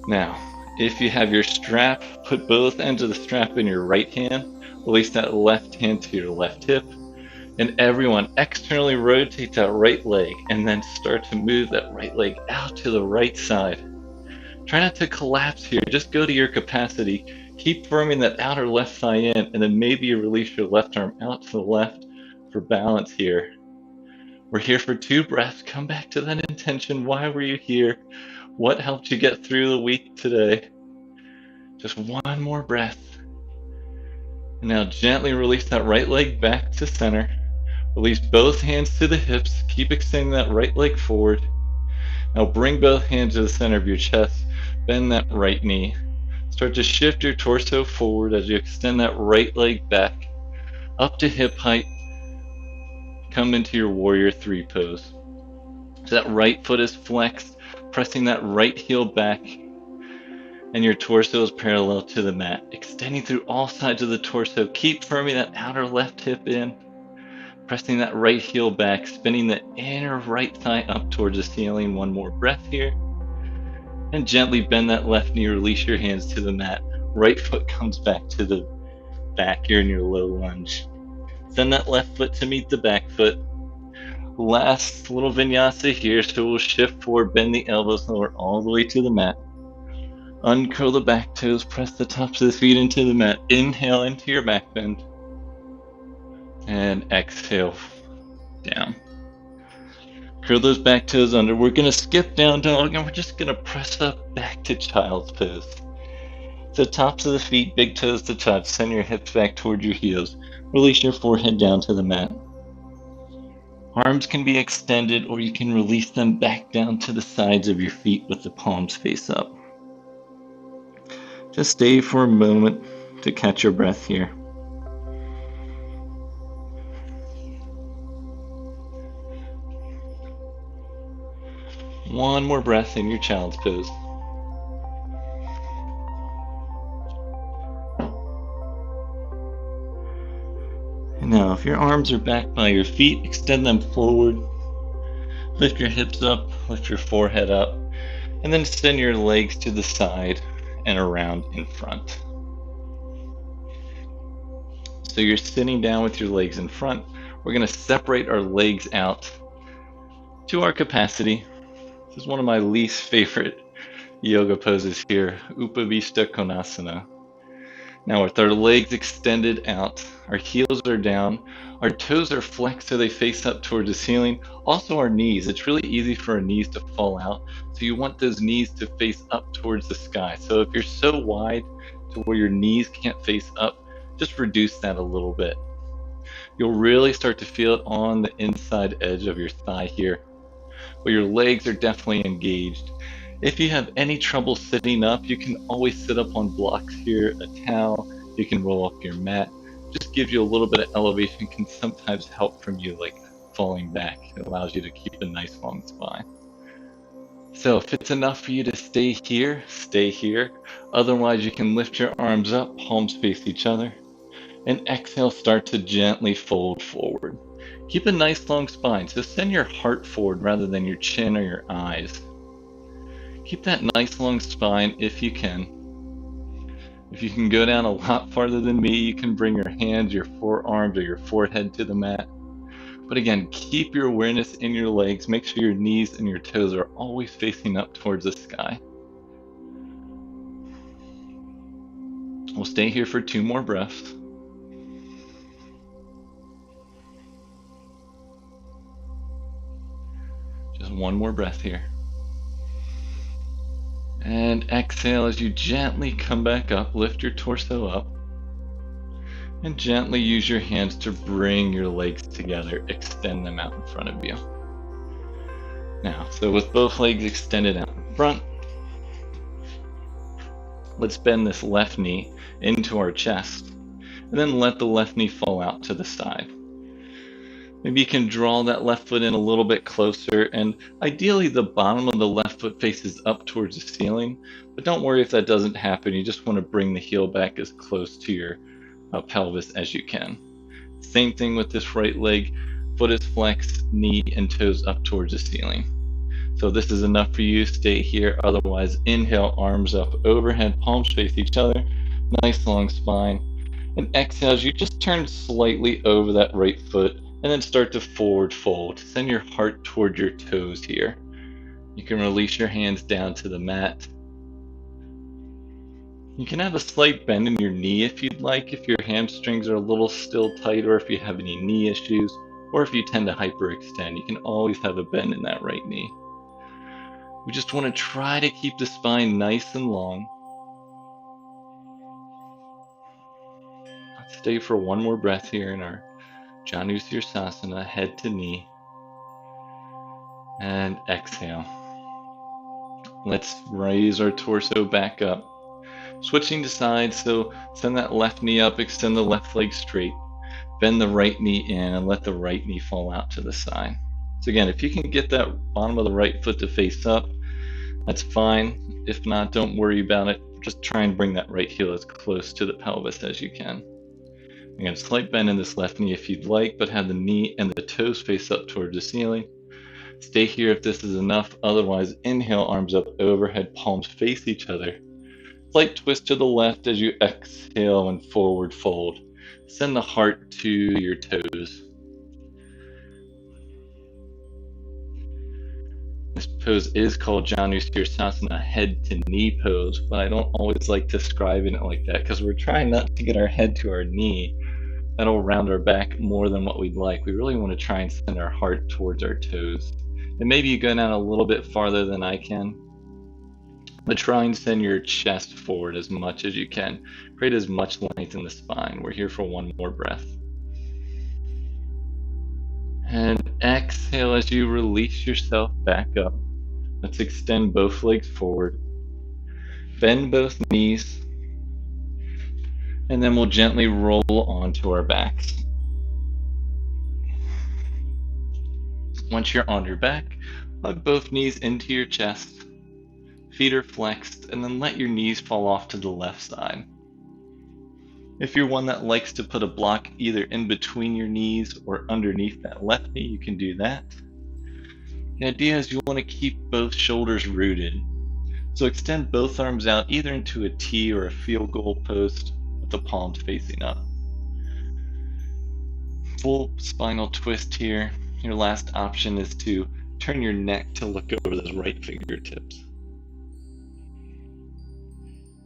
Now, if you have your strap, put both ends of the strap in your right hand, release that left hand to your left hip, and everyone externally rotate that right leg and then start to move that right leg out to the right side. Try not to collapse here, just go to your capacity. Keep firming that outer left thigh in, and then maybe you release your left arm out to the left for balance here. We're here for 2 breaths. Come back to that intention. Why were you here? What helped you get through the week today? Just one more breath. And now gently release that right leg back to center. Release both hands to the hips. Keep extending that right leg forward. Now bring both hands to the center of your chest. Bend that right knee. Start to shift your torso forward as you extend that right leg back up to hip height. Come into your warrior 3 pose. So that right foot is flexed, pressing that right heel back, and your torso is parallel to the mat. Extending through all sides of the torso. Keep firming that outer left hip in, pressing that right heel back, spinning the inner right thigh up towards the ceiling. One more breath here. And gently bend that left knee, release your hands to the mat. Right foot comes back to the back here in your low lunge. Send that left foot to meet the back foot. Last little vinyasa here, so we'll shift forward, bend the elbows lower all the way to the mat. Uncurl the back toes, press the tops of the feet into the mat. Inhale into your back bend. And exhale down. Curl those back toes under. We're going to skip down dog and we're just going to press up back to child's pose. So tops of the feet, big toes to touch. Send your hips back toward your heels. Release your forehead down to the mat. Arms can be extended or you can release them back down to the sides of your feet with the palms face up. Just stay for a moment to catch your breath here. One more breath in your child's pose. And now, if your arms are back by your feet, extend them forward. Lift your hips up, lift your forehead up, and then extend your legs to the side and around in front. So you're sitting down with your legs in front. We're going to separate our legs out to our capacity. This is one of my least favorite yoga poses here, Upavishta Konasana. Now with our legs extended out, our heels are down, our toes are flexed so they face up towards the ceiling. Also our knees, it's really easy for our knees to fall out. So you want those knees to face up towards the sky. So if you're so wide to where your knees can't face up, just reduce that a little bit. You'll really start to feel it on the inside edge of your thigh here, but your legs are definitely engaged. If you have any trouble sitting up, you can always sit up on blocks here, a towel, you can roll up your mat. Just gives you a little bit of elevation, can sometimes help from you like falling back. It allows you to keep a nice long spine. So if it's enough for you to stay here, stay here. Otherwise you can lift your arms up, palms face each other. And exhale, start to gently fold forward. Keep a nice long spine, so send your heart forward rather than your chin or your eyes. Keep that nice long spine if you can. If you can go down a lot farther than me, you can bring your hands, your forearms, or your forehead to the mat. But again, keep your awareness in your legs. Make sure your knees and your toes are always facing up towards the sky. We'll stay here for 2 more breaths. Just 1 more breath here. And exhale as you gently come back up, lift your torso up, and gently use your hands to bring your legs together, extend them out in front of you. Now, so with both legs extended out in front, let's bend this left knee into our chest, and then let the left knee fall out to the side. Maybe you can draw that left foot in a little bit closer, and ideally the bottom of the left foot faces up towards the ceiling, but don't worry if that doesn't happen. You just want to bring the heel back as close to your pelvis as you can. Same thing with this right leg, foot is flexed, knee and toes up towards the ceiling. So this is enough for you, stay here. Otherwise, inhale, arms up overhead, palms face each other, nice long spine. And exhale as you just turn slightly over that right foot, and then start to forward fold. Send your heart toward your toes here. You can release your hands down to the mat. You can have a slight bend in your knee if you'd like, if your hamstrings are a little still tight, or if you have any knee issues, or if you tend to hyperextend. You can always have a bend in that right knee. We just want to try to keep the spine nice and long. Let's stay for 1 more breath here in our Janusirsasana, head to knee, and exhale. Let's raise our torso back up. Switching to sides, so send that left knee up, extend the left leg straight, bend the right knee in, and let the right knee fall out to the side. So again, if you can get that bottom of the right foot to face up, that's fine. If not, don't worry about it. Just try and bring that right heel as close to the pelvis as you can. Again, slight bend in this left knee if you'd like, but have the knee and the toes face up towards the ceiling. Stay here if this is enough, otherwise inhale, arms up overhead, palms face each other. Slight twist to the left as you exhale and forward fold. Send the heart to your toes. This pose is called Janu Sirsasana, head to knee pose, but I don't always like describing it like that because we're trying not to get our head to our knee. That'll round our back more than what we'd like. We really want to try and send our heart towards our toes. And maybe you go down a little bit farther than I can, but try and send your chest forward as much as you can. Create as much length in the spine. We're here for one more breath. And exhale as you release yourself back up. Let's extend both legs forward. Bend both knees. And then we'll gently roll onto our backs. Once you're on your back, hug both knees into your chest. Feet are flexed, and then let your knees fall off to the left side. If you're one that likes to put a block either in between your knees or underneath that left knee, you can do that. The idea is you want to keep both shoulders rooted. So extend both arms out either into a T or a field goal post with the palms facing up. Full spinal twist here. Your last option is to turn your neck to look over those right fingertips.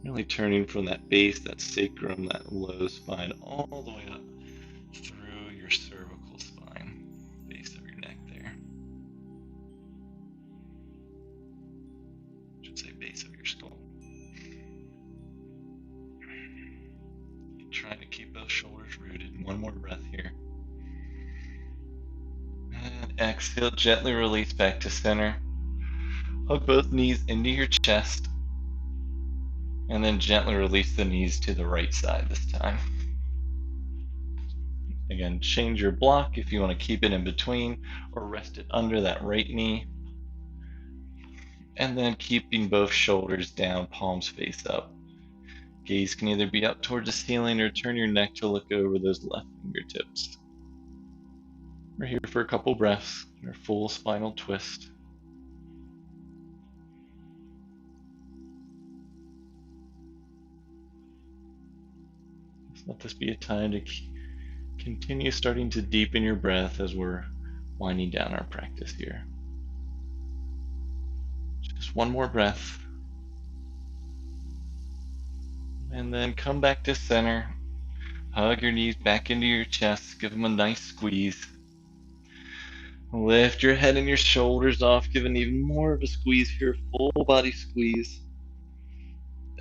Really turning from that base, that sacrum, that low spine, all the way up through your cervical spine, base of your neck there. I should say base of your skull. Trying to keep those shoulders rooted. One more breath here. And exhale, gently release back to center. Hug both knees into your chest. And then gently release the knees to the right side this time. Again, change your block if you want to keep it in between or rest it under that right knee. And then keeping both shoulders down, palms face up. Gaze can either be up towards the ceiling or turn your neck to look over those left fingertips. We're here for a couple breaths, your full spinal twist. Just let this be a time to continue starting to deepen your breath as we're winding down our practice here. Just one more breath. And then come back to center. Hug your knees back into your chest. Give them a nice squeeze. Lift your head and your shoulders off. Give an even more of a squeeze here. Full body squeeze.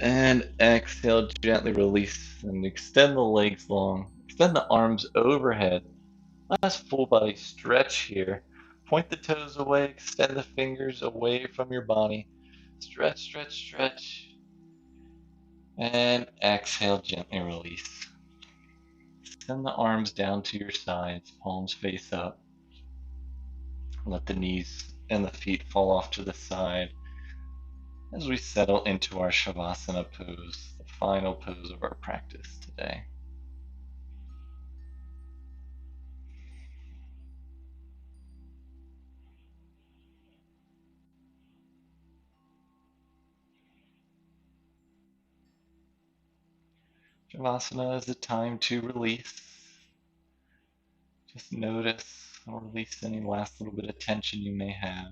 And exhale, gently release and extend the legs long. Extend the arms overhead. Last full body stretch here. Point the toes away. Extend the fingers away from your body. Stretch, stretch, stretch. And exhale, gently release. Send the arms down to your sides, palms face up. Let the knees and the feet fall off to the side as we settle into our Shavasana pose, the final pose of our practice today. Shavasana is a time to release. Just notice or release any last little bit of tension you may have.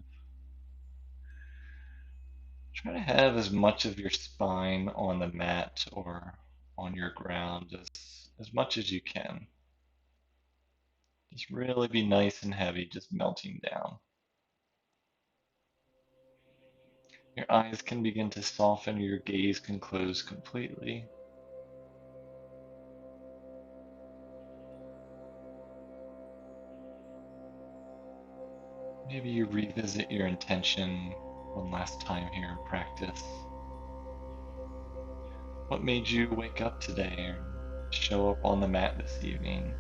Try to have as much of your spine on the mat or on your ground as much as you can. Just really be nice and heavy, just melting down. Your eyes can begin to soften, your gaze can close completely. Maybe you revisit your intention one last time here in practice. What made you wake up today or show up on the mat this evening?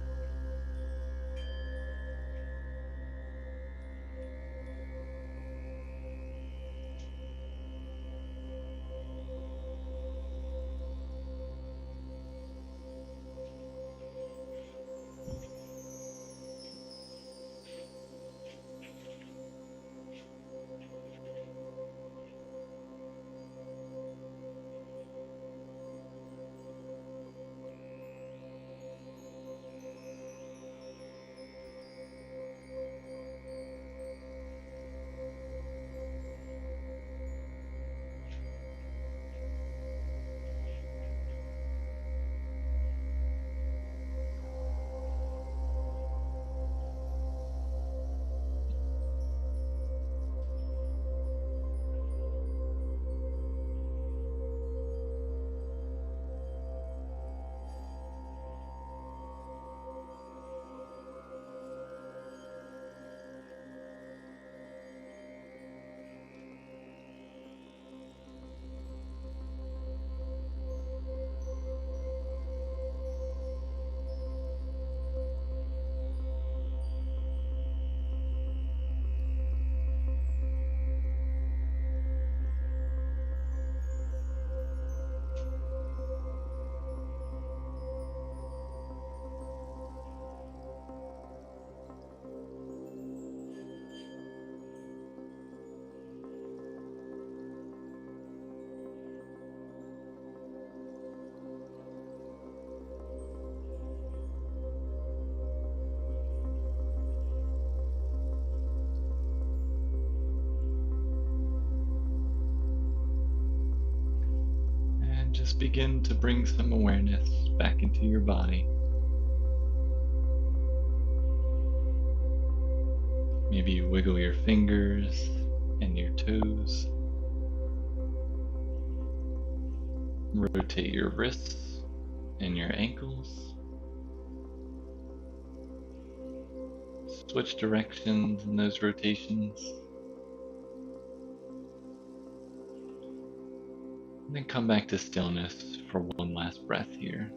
just begin to bring some awareness back into your body. Maybe you wiggle your fingers and your toes. Rotate your wrists and your ankles. Switch directions in those rotations. And then come back to stillness for one last breath here.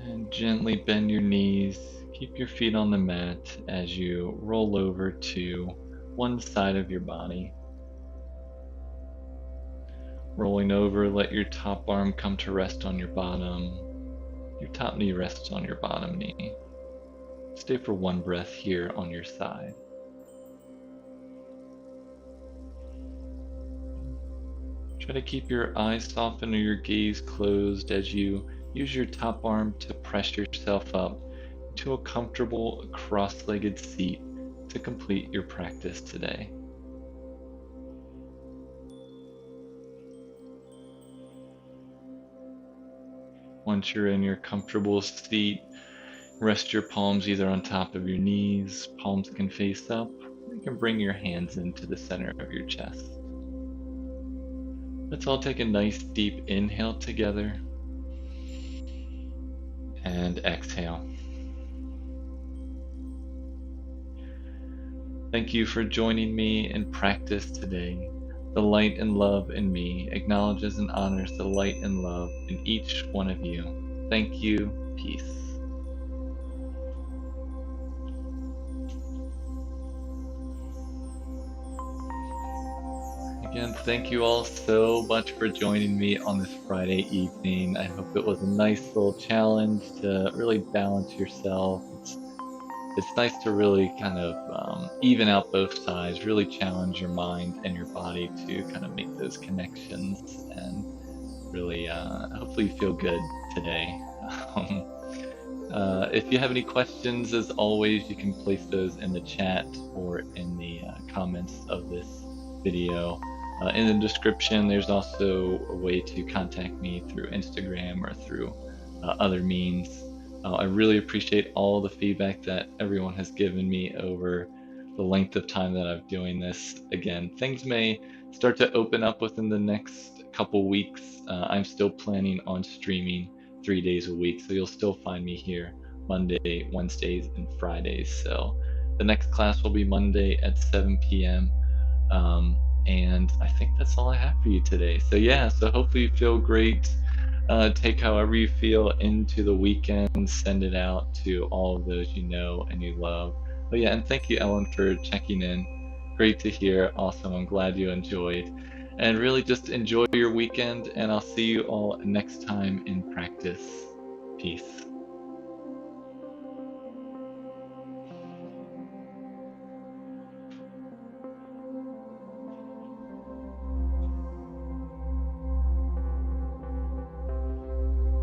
And gently bend your knees. Keep your feet on the mat as you roll over to one side of your body. Rolling over, let your top arm come to rest on your bottom. Your top knee rests on your bottom knee. Stay for one breath here on your side. Try to keep your eyes softened or your gaze closed as you use your top arm to press yourself up into a comfortable cross-legged seat to complete your practice today. Once you're in your comfortable seat, rest your palms either on top of your knees, palms can face up, or you can bring your hands into the center of your chest. Let's all take a nice deep inhale together and exhale. Thank you for joining me in practice today. The light and love in me acknowledges and honors the light and love in each one of you. Thank you. Peace. Again, thank you all so much for joining me on this Friday evening. I hope it was a nice little challenge to really balance yourself. It's nice to really kind of even out both sides, really challenge your mind and your body to kind of make those connections and really hopefully feel good today. If you have any questions, as always, you can place those in the chat or in the comments of this video. In the description, there's also a way to contact me through Instagram or through other means. I really appreciate all the feedback that everyone has given me over the length of time that I've doing this. Again, things may start to open up within the next couple weeks. I'm still planning on streaming 3 days a week, so you'll still find me here Monday, Wednesdays, and Fridays. So the next class will be Monday at 7 p.m. And I think that's all I have for you today. So yeah, so hopefully you feel great. Take however you feel into the weekend, send it out to all of those you know and you love. But yeah, and thank you, Ellen, for checking in. Great to hear. Awesome. I'm glad you enjoyed. And really just enjoy your weekend, and I'll see you all next time in practice. Peace.